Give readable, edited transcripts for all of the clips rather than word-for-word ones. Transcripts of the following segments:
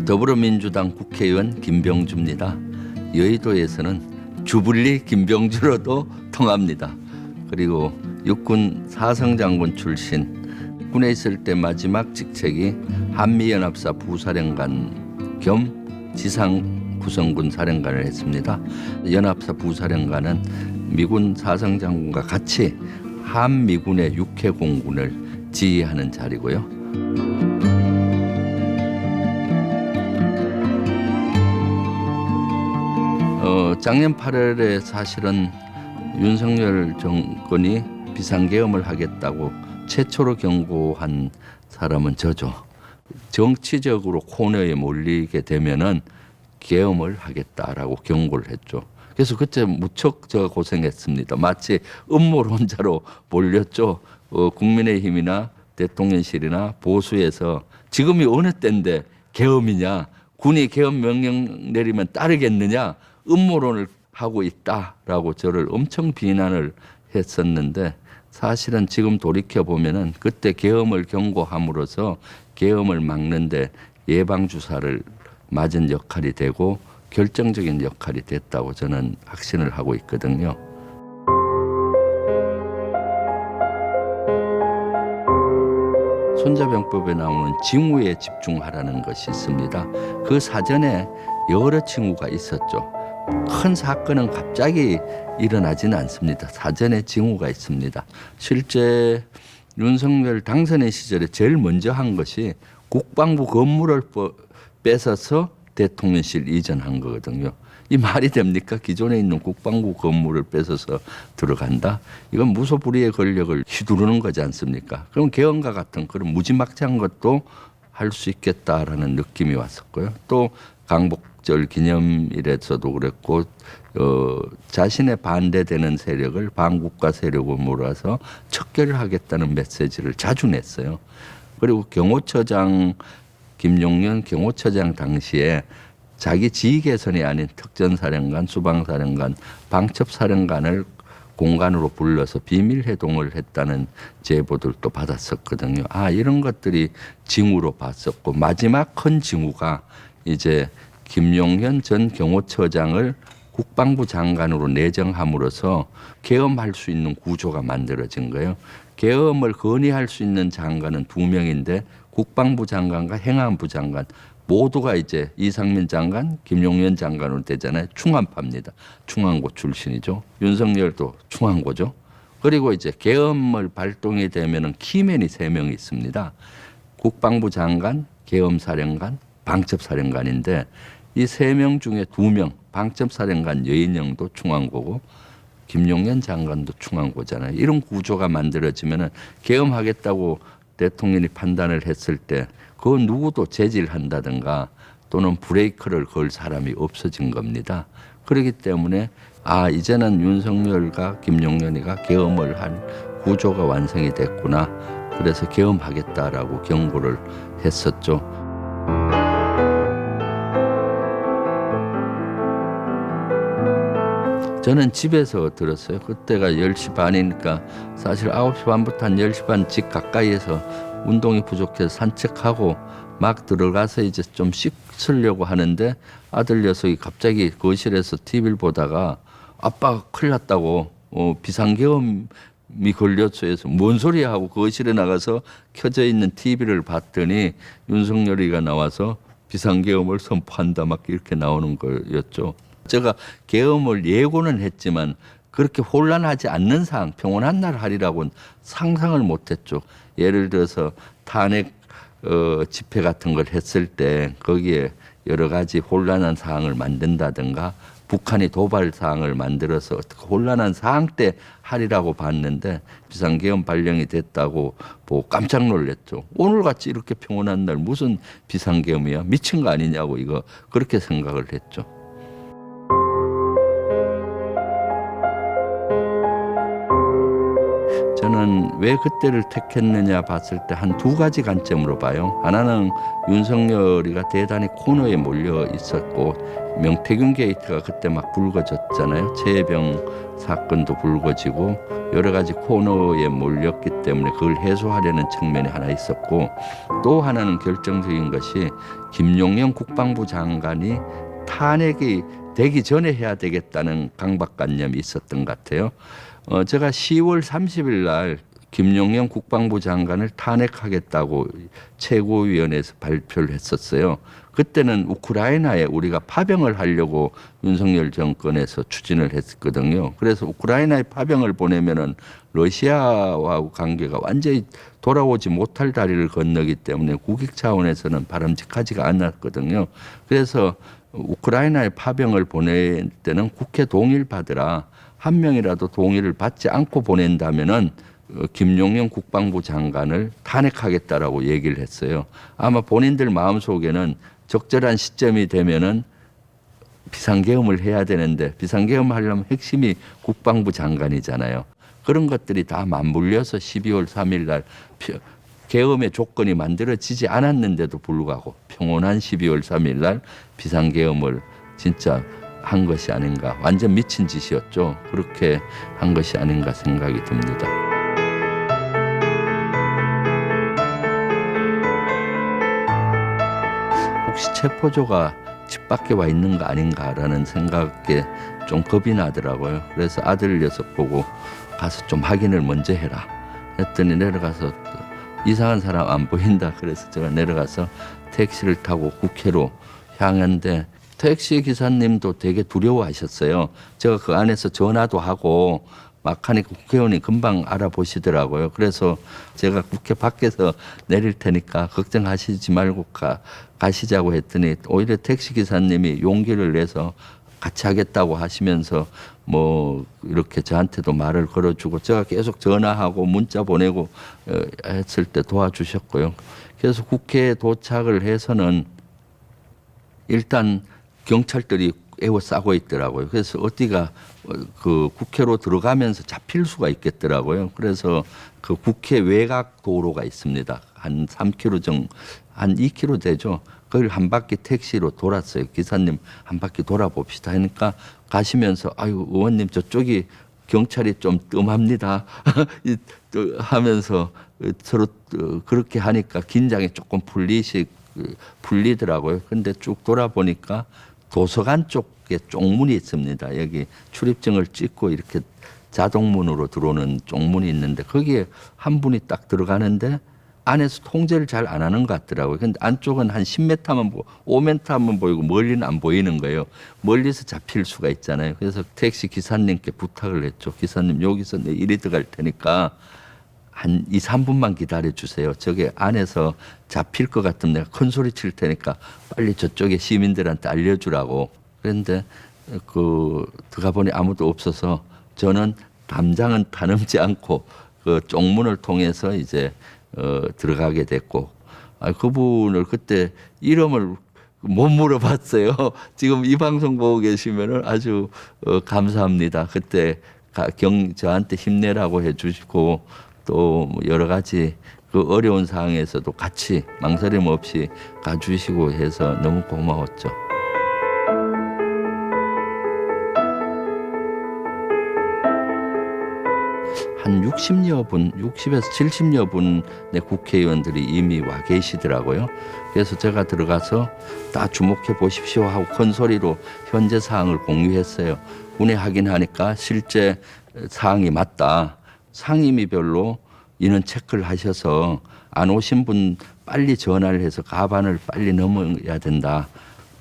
더불어민주당 국회의원 김병주입니다. 여의도에서는 주불리 김병주로도 통합니다. 그리고 육군 사성장군 출신, 군에 있을 때 마지막 직책이 한미연합사 부사령관 겸 지상구성군 사령관을 했습니다. 연합사 부사령관은 미군 사성장군과 같이 한미군의 육해공군을 지휘하는 자리고요. 작년 8월에 사실은 윤석열 정권이 비상계엄을 하겠다고 최초로 경고한 사람은 저죠. 정치적으로 코너에 몰리게 되면은 계엄을 하겠다라고 경고를 했죠. 그래서 그때 무척 저 고생했습니다. 마치 음모론자로 몰렸죠. 국민의힘이나 대통령실이나 보수에서 지금이 어느 때인데 계엄이냐, 군이 계엄 명령 내리면 따르겠느냐, 음모론을 하고 있다라고 저를 엄청 비난을 했었는데, 사실은 지금 돌이켜 보면은 그때 계엄을 경고함으로써 계엄을 막는데 예방 주사를 맞은 역할이 되고 결정적인 역할이 됐다고 저는 확신을 하고 있거든요. 손자병법에 나오는 징후에 집중하라는 것이 있습니다. 그 사전에 여러 징후가 있었죠. 큰 사건은 갑자기 일어나지는 않습니다. 사전에 징후가 있습니다. 실제 윤석열 당선인 시절에 제일 먼저 한 것이 국방부 건물을 뺏어서 대통령실 이전한 거거든요. 이 말이 됩니까? 기존에 있는 국방부 건물을 뺏어서 들어간다? 이건 무소불위의 권력을 휘두르는 거지 않습니까? 그럼 계엄과 같은 그런 무지막지한 것도 할 수 있겠다라는 느낌이 왔었고요. 또 강복절 기념일에서도 그랬고, 자신의 반대되는 세력을 반국가 세력으로 몰아서 척결하겠다는 메시지를 자주 냈어요. 그리고 경호처장 김용년 경호처장 당시에 자기 지휘 개선이 아닌 특전사령관, 수방사령관, 방첩사령관을 공간으로 불러서 비밀 회동을 했다는 제보들도 받았었거든요. 이런 것들이 징후로 봤었고, 마지막 큰 징후가 이제 김용현 전 경호처장을 국방부 장관으로 내정함으로써 계엄할 수 있는 구조가 만들어진 거예요. 계엄을 건의할 수 있는 장관은 2명인데 국방부 장관과 행안부 장관 모두가 이제 이상민 장관, 김용현 장관으로 되잖아요. 충안파입니다. 충안고 출신이죠. 윤석열도 충안고죠. 그리고 이제 계엄을 발동이 되면은 키맨이 3명이 있습니다. 국방부 장관, 계엄사령관, 방첩사령관인데 이 3명 중에 2명, 방첩사령관 여인영도 충안고고 김용현 장관도 충안고잖아요. 이런 구조가 만들어지면은 계엄하겠다고 대통령이 판단을 했을 때 그 누구도 제지한다든가 또는 브레이크를 걸 사람이 없어진 겁니다. 그렇기 때문에 이제는 윤석열과 김용현이가 계엄을 할 구조가 완성이 됐구나. 그래서 계엄하겠다라고 경고를 했었죠. 저는 집에서 들었어요. 그때가 10시 반이니까 사실 9시 반부터 한 10시 반 집 가까이에서 운동이 부족해서 산책하고 막 들어가서 이제 좀 씻으려고 하는데 아들 녀석이 갑자기 거실에서 TV를 보다가 아빠가 큰일 났다고 비상계엄이 걸렸어 해서 뭔 소리야 하고 거실에 나가서 켜져 있는 TV를 봤더니 윤석열이가 나와서 비상계엄을 선포한다 막 이렇게 나오는 거였죠. 제가 계엄을 예고는 했지만 그렇게 혼란하지 않는 상황, 평온한 날 하리라고는 상상을 못했죠. 예를 들어서 탄핵 집회 같은 걸 했을 때 거기에 여러 가지 혼란한 상황을 만든다든가 북한이 도발 상황을 만들어서 어떻게 혼란한 상황 때 하리라고 봤는데 비상계엄 발령이 됐다고 보고 깜짝 놀랐죠. 오늘같이 이렇게 평온한 날 무슨 비상계엄이야? 미친 거 아니냐고 이거 그렇게 생각을 했죠. 저는 저는 왜 그때를 택했느냐 봤을 때 한 두 가지 관점으로 봐요. 하나는 윤석열이가 대단히 코너에 몰려 있었고 명태균 게이트가 그때 막 불거졌잖아요. 최혜병 사건도 불거지고 여러 가지 코너에 몰렸기 때문에 그걸 해소하려는 측면이 하나 있었고, 또 하나는 결정적인 것이 김용현 국방부 장관이 탄핵이 되기 전에 해야 되겠다는 강박관념이 있었던 것 같아요. 제가 10월 30일 날 김용현 국방부 장관을 탄핵하겠다고 최고위원회에서 발표를 했었어요. 그때는 우크라이나에 우리가 파병을 하려고 윤석열 정권에서 추진을 했거든요. 그래서 우크라이나에 파병을 보내면은 러시아와 관계가 완전히 돌아오지 못할 다리를 건너기 때문에 국익 차원에서는 바람직하지가 않았거든요. 그래서 우크라이나에 파병을 보낼 때는 국회 동의를 받으라. 한 명이라도 동의를 받지 않고 보낸다면은 김용현 국방부 장관을 탄핵하겠다라고 얘기를 했어요. 아마 본인들 마음속에는 적절한 시점이 되면은 비상계엄을 해야 되는데, 비상계엄 하려면 핵심이 국방부 장관이잖아요. 그런 것들이 다 맞물려서 12월 3일 날 계엄의 조건이 만들어지지 않았는데도 불구하고 평온한 12월 3일 날 비상계엄을 진짜 한 것이 아닌가. 완전 미친 짓이었죠. 그렇게 한 것이 아닌가 생각이 듭니다. 혹시 체포조가 집 밖에 와 있는 거 아닌가라는 생각에 좀 겁이 나더라고요. 그래서 아들 녀석 보고 가서 좀 확인을 먼저 해라 했더니 내려가서 이상한 사람 안 보인다. 그래서 제가 내려가서 택시를 타고 국회로 향했는데 택시 기사님도 되게 두려워하셨어요. 제가 그 안에서 전화도 하고 막 하니까 국회의원이 금방 알아보시더라고요. 그래서 제가 국회 밖에서 내릴 테니까 걱정하시지 말고 가시자고 했더니 오히려 택시 기사님이 용기를 내서 같이 하겠다고 하시면서 뭐 이렇게 저한테도 말을 걸어주고 제가 계속 전화하고 문자 보내고 했을 때 도와주셨고요. 그래서 국회에 도착을 해서는 일단 경찰들이 에워싸고 있더라고요. 그래서 어디가 그 국회로 들어가면서 잡힐 수가 있겠더라고요. 그래서 그 국회 외곽 도로가 있습니다. 한 3km 정도, 한 2km 되죠. 그걸 한 바퀴 택시로 돌았어요. 기사님 한 바퀴 돌아봅시다 하니까 가시면서 아유 의원님 저쪽이 경찰이 좀 뜸합니다 하면서 서로 그렇게 하니까 긴장이 조금 풀리더라고요. 근데 쭉 돌아보니까 도서관 쪽에 쪽문이 있습니다. 여기 출입증을 찍고 이렇게 자동문으로 들어오는 쪽문이 있는데 거기에 한 분이 딱 들어가는데 안에서 통제를 잘 안 하는 것 같더라고요. 근데 안쪽은 한 10m만 보고 5m만 보이고 멀리는 안 보이는 거예요. 멀리서 잡힐 수가 있잖아요. 그래서 택시 기사님께 부탁을 했죠. 기사님 여기서 내 일이 들어갈 테니까 한 2, 3분만 기다려 주세요. 저게 안에서 잡힐 것 같으면 내가 큰 소리 칠 테니까 빨리 저쪽에 시민들한테 알려주라고. 그런데 들어가 보니 아무도 없어서 저는 담장은 타넘지 않고 그 쪽문을 통해서 이제 들어가게 됐고, 그분을 그때 이름을 못 물어봤어요. 지금 이 방송 보고 계시면은 아주 감사합니다. 그때 저한테 힘내라고 해주시고 또 여러 가지 그 어려운 상황에서도 같이 망설임 없이 가주시고 해서 너무 고마웠죠. 한 60여 분, 60에서 70여 분의 국회의원들이 이미 와 계시더라고요. 그래서 제가 들어가서 다 주목해 보십시오 하고 큰 소리로 현재 사항을 공유했어요. 군에 확인하니까 실제 사항이 맞다. 상임위별로 인원 체크를 하셔서 안 오신 분 빨리 전화를 해서 가반을 빨리 넘어야 된다.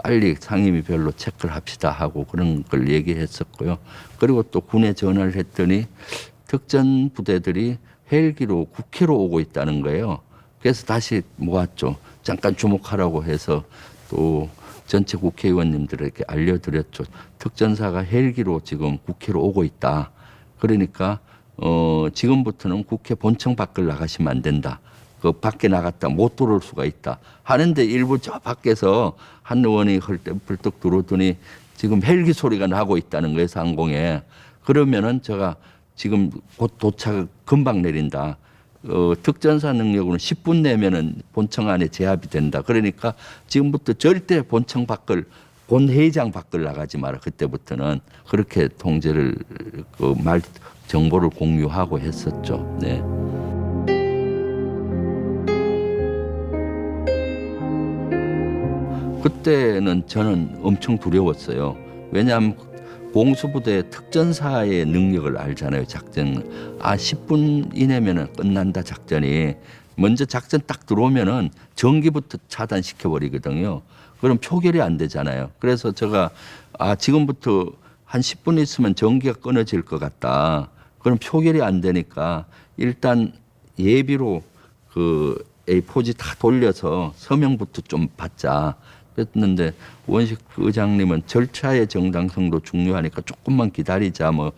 빨리 상임위별로 체크를 합시다 하고 그런 걸 얘기했었고요. 그리고 또 군에 전화를 했더니 특전 부대들이 헬기로 국회로 오고 있다는 거예요. 그래서 다시 모았죠. 잠깐 주목하라고 해서 또 전체 국회의원님들에게 알려드렸죠. 특전사가 헬기로 지금 국회로 오고 있다. 그러니까 지금부터는 국회 본청 밖을 나가시면 안 된다. 그 밖에 나갔다 못 들어올 수가 있다. 하는데 일부 저 밖에서 한 의원이 벌떡 들어오더니 지금 헬기 소리가 나고 있다는 거예요, 상공에. 그러면은 제가 지금 곧 도착 금방 내린다. 특전사 능력으로는 10분 내면은 본청 안에 제압이 된다. 그러니까 지금부터 절대 본청 밖을 본회의장 밖을 나가지 마라. 그때부터는 그렇게 통제를 말 정보를 공유하고 했었죠. 네. 그때는 저는 엄청 두려웠어요. 왜냐하면 공수부대 특전사의 능력을 알잖아요. 작전 10분 이내면은 끝난다 작전이. 먼저 작전 딱 들어오면은 전기부터 차단시켜 버리거든요. 그럼 표결이 안 되잖아요. 그래서 제가 지금부터 한 10분 있으면 전기가 끊어질 것 같다. 그럼 표결이 안 되니까 일단 예비로 그 A4지 다 돌려서 서명부터 좀 받자. 그랬는데 원식 의장님은 절차의 정당성도 중요하니까 조금만 기다리자. 뭐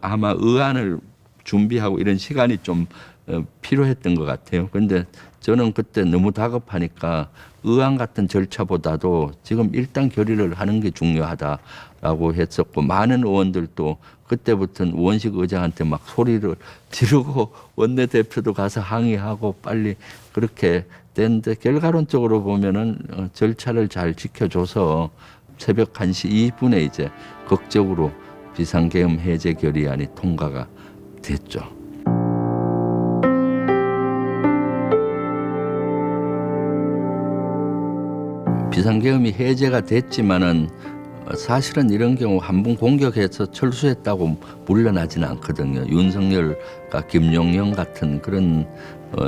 아마 의안을 준비하고 이런 시간이 좀 필요했던 것 같아요. 그런데 저는 그때 너무 다급하니까 의안 같은 절차보다도 지금 일단 결의를 하는 게 중요하다라고 했었고, 많은 의원들도 그때부터는 원식 의장한테 막 소리를 지르고 원내대표도 가서 항의하고 빨리 그렇게 됐는데, 결과론적으로 보면은 절차를 잘 지켜줘서 새벽 1시 20분에 이제 극적으로 비상계엄 해제 결의안이 통과가 됐죠. 비상계엄이 해제가 됐지만은 사실은 이런 경우 한 번 공격해서 철수했다고 물러나지는 않거든요. 윤석열과 김용영 같은 그런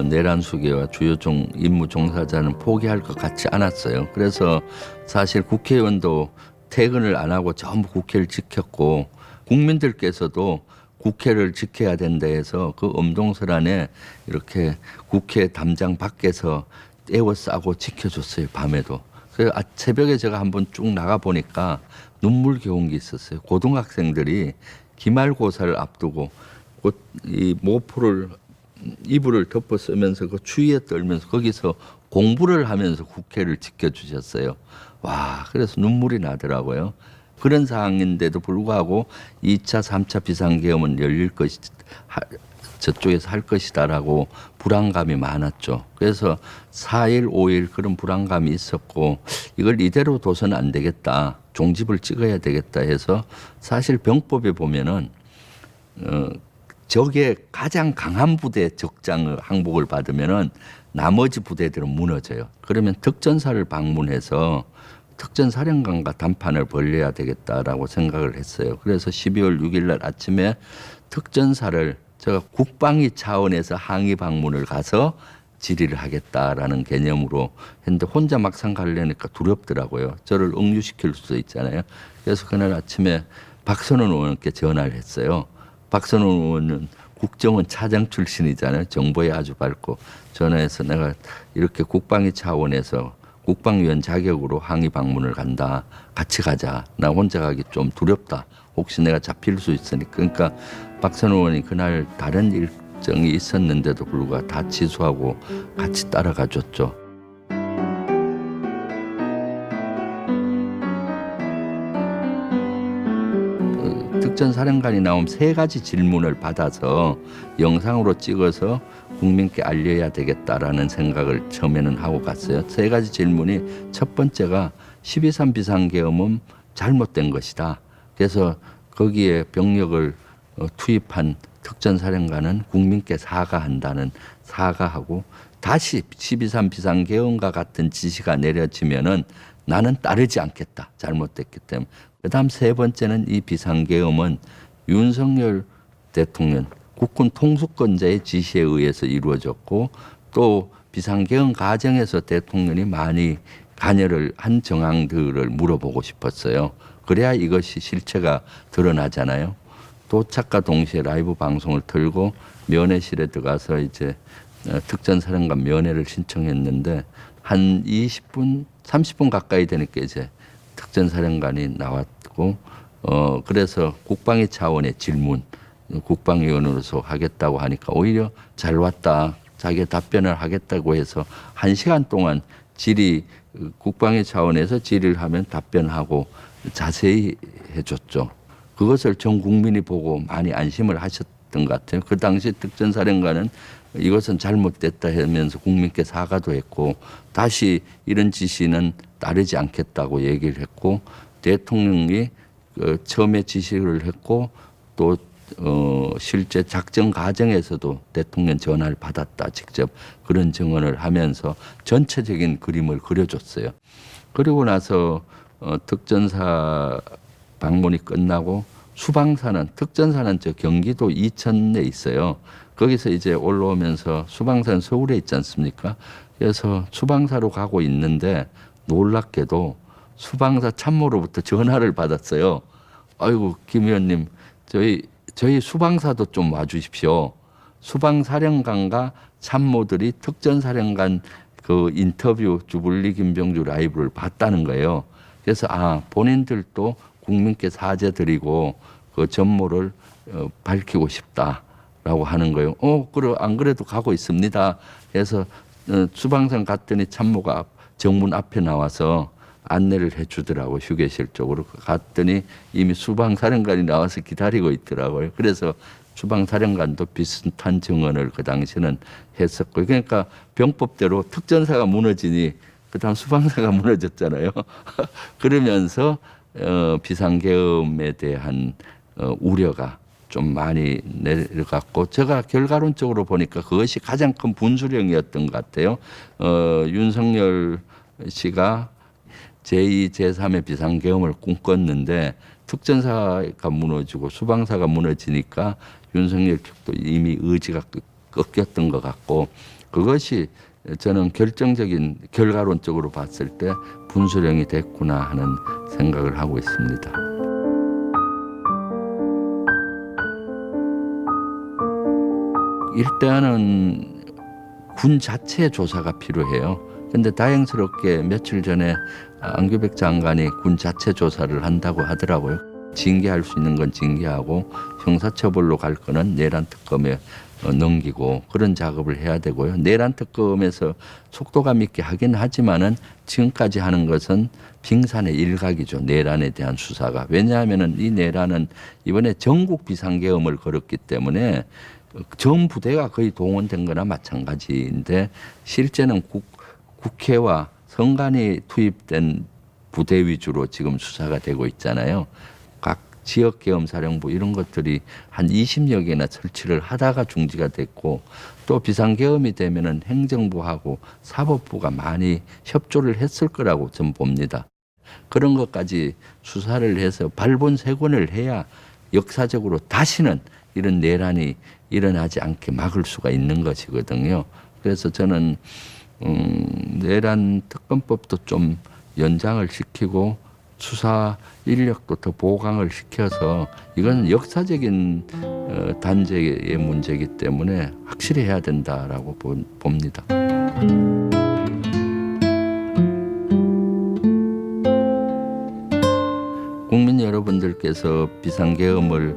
내란 수계와 주요 임무 종사자는 포기할 것 같지 않았어요. 그래서 사실 국회의원도 퇴근을 안 하고 전부 국회를 지켰고, 국민들께서도 국회를 지켜야 된다 해서 그 엄동설 안에 이렇게 국회 담장 밖에서 에워싸고 지켜줬어요. 밤에도. 그래서 새벽에 제가 한번 쭉 나가 보니까 눈물겨운 게 있었어요. 고등학생들이 기말고사를 앞두고 이 모포를 이불을 덮어 쓰면서 그 추위에 떨면서 거기서 공부를 하면서 국회를 지켜주셨어요. 와, 그래서 눈물이 나더라고요. 그런 상황인데도 불구하고 2차, 3차 비상계엄은 열릴 저쪽에서 할 것이다라고 불안감이 많았죠. 그래서 4일, 5일 그런 불안감이 있었고, 이걸 이대로 둬서는 안 되겠다. 종집을 찍어야 되겠다 해서, 사실 병법에 보면은 적의 가장 강한 부대 적장의 항복을 받으면은 나머지 부대들은 무너져요. 그러면 특전사를 방문해서 특전사령관과 담판을 벌려야 되겠다라고 생각을 했어요. 그래서 12월 6일 날 아침에 특전사를 제가 국방위 차원에서 항의 방문을 가서 질의를 하겠다라는 개념으로 했는데, 혼자 막상 가려니까 두렵더라고요. 저를 억류시킬 수도 있잖아요. 그래서 그날 아침에 박선원 의원께 전화를 했어요. 박선원 의원은 국정원 차장 출신이잖아요. 정보에 아주 밝고. 전화해서 내가 이렇게 국방위 차원에서 국방위원 자격으로 항의 방문을 간다. 같이 가자. 나 혼자 가기 좀 두렵다. 혹시 내가 잡힐 수 있으니까. 그러니까 박선원 의원이 그날 다른 일정이 있었는데도 불구하고 다 취소하고 같이 따라가 줬죠. 특전사령관이 나온 3가지 질문을 받아서 영상으로 찍어서 국민께 알려야 되겠다라는 생각을 처음에는 하고 갔어요. 3가지 질문이, 첫 번째가 12.3 비상계엄은 잘못된 것이다. 그래서 거기에 병력을 투입한 특전사령관은 국민께 사과하고, 다시 12.3 비상계엄과 같은 지시가 내려지면은 나는 따르지 않겠다. 잘못됐기 때문에. 그다음 3번째는 이 비상계엄은 윤석열 대통령 국군 통수권자의 지시에 의해서 이루어졌고, 또 비상계엄 과정에서 대통령이 많이 관여를 한 정황들을 물어보고 싶었어요. 그래야 이것이 실체가 드러나잖아요. 도착과 동시에 라이브 방송을 틀고 면회실에 들어가서 이제 특전사령관 면회를 신청했는데, 한 20분, 30분 가까이 되니까 이제 특전사령관이 나왔고, 그래서 국방위 차원의 질문, 국방위원으로서 하겠다고 하니까 오히려 잘 왔다. 자기가 답변을 하겠다고 해서 1시간 동안 국방위 차원에서 질의를 하면 답변하고 자세히 해줬죠. 그것을 전 국민이 보고 많이 안심을 하셨던 것 같아요. 그 당시 특전사령관은 이것은 잘못됐다 하면서 국민께 사과도 했고 다시 이런 지시는 따르지 않겠다고 얘기를 했고 대통령이 처음에 지시를 했고 또 실제 작전 과정에서도 대통령 전화를 받았다 직접 그런 증언을 하면서 전체적인 그림을 그려줬어요. 그리고 나서 특전사 방문이 끝나고 특전사는 저 경기도 이천에 있어요. 거기서 이제 올라오면서 수방사는 서울에 있지 않습니까? 그래서 수방사로 가고 있는데 놀랍게도 수방사 참모로부터 전화를 받았어요. 아이고 김 의원님 저희 수방사도 좀 와주십시오. 수방사령관과 참모들이 특전사령관 그 인터뷰 주불리 김병주 라이브를 봤다는 거예요. 그래서 본인들도 국민께 사죄드리고 그 전모를 밝히고 싶다라고 하는 거예요. 그래 안 그래도 가고 있습니다. 그래서 수방선 갔더니 참모가 정문 앞에 나와서 안내를 해주더라고 휴게실 쪽으로 갔더니 이미 수방사령관이 나와서 기다리고 있더라고요. 그래서 수방사령관도 비슷한 증언을 그 당시는 했었고 그러니까 병법대로 특전사가 무너지니 그다음 수방사가 무너졌잖아요. 그러면서 비상계엄에 대한 우려가 좀 많이 내려갔고 제가 결과론적으로 보니까 그것이 가장 큰 분수령이었던 것 같아요. 윤석열 씨가 제2, 제3의 비상계엄을 꿈꿨는데 특전사가 무너지고 수방사가 무너지니까 윤석열 측도 이미 의지가 꺾였던 것 같고 그것이 저는 결정적인 결과론적으로 봤을 때 분수령이 됐구나 하는 생각을 하고 있습니다. 일단은 군 자체 조사가 필요해요. 근데 다행스럽게 며칠 전에 안규백 장관이 군 자체 조사를 한다고 하더라고요. 징계할 수 있는 건 징계하고 형사처벌로 갈 거는 내란 특검에 넘기고 그런 작업을 해야 되고요. 내란 특검에서 속도감 있게 하긴 하지만은 지금까지 하는 것은 빙산의 일각이죠. 내란에 대한 수사가. 왜냐하면은 이 내란은 이번에 전국 비상계엄을 걸었기 때문에 전 부대가 거의 동원된 거나 마찬가지인데 실제는 국회와 선관위 투입된 부대 위주로 지금 수사가 되고 있잖아요. 각 지역계엄사령부 이런 것들이 한 20여 개나 설치를 하다가 중지가 됐고 또 비상계엄이 되면은 행정부하고 사법부가 많이 협조를 했을 거라고 저는 봅니다. 그런 것까지 수사를 해서 발본색원을 해야 역사적으로 다시는 이런 내란이 일어나지 않게 막을 수가 있는 것이거든요. 그래서 저는 내란 특검법도 좀 연장을 시키고 수사 인력도 더 보강을 시켜서 이건 역사적인 단죄의 문제이기 때문에 확실히 해야 된다라고 봅니다. 국민 여러분들께서 비상계엄을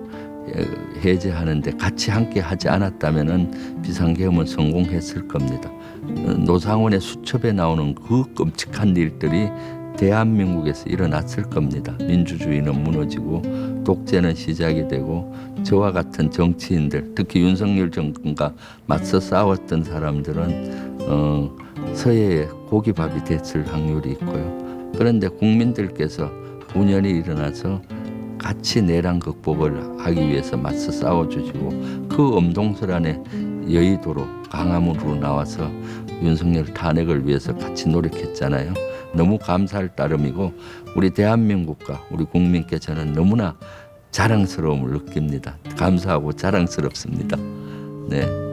해제하는데 같이 함께 하지 않았다면은 비상계엄은 성공했을 겁니다. 노상원의 수첩에 나오는 그 끔찍한 일들이 대한민국에서 일어났을 겁니다. 민주주의는 무너지고 독재는 시작이 되고 저와 같은 정치인들, 특히 윤석열 정권과 맞서 싸웠던 사람들은 서해에 고기밥이 됐을 확률이 있고요. 그런데 국민들께서 분열이 일어나서 같이 내란 극복을 하기 위해서 맞서 싸워주시고 그 엄동설 안에 여의도로 강화문으로 나와서 윤석열 탄핵을 위해서 같이 노력했잖아요. 너무 감사할 따름이고 우리 대한민국과 우리 국민께 저는 너무나 자랑스러움을 느낍니다. 감사하고 자랑스럽습니다. 네.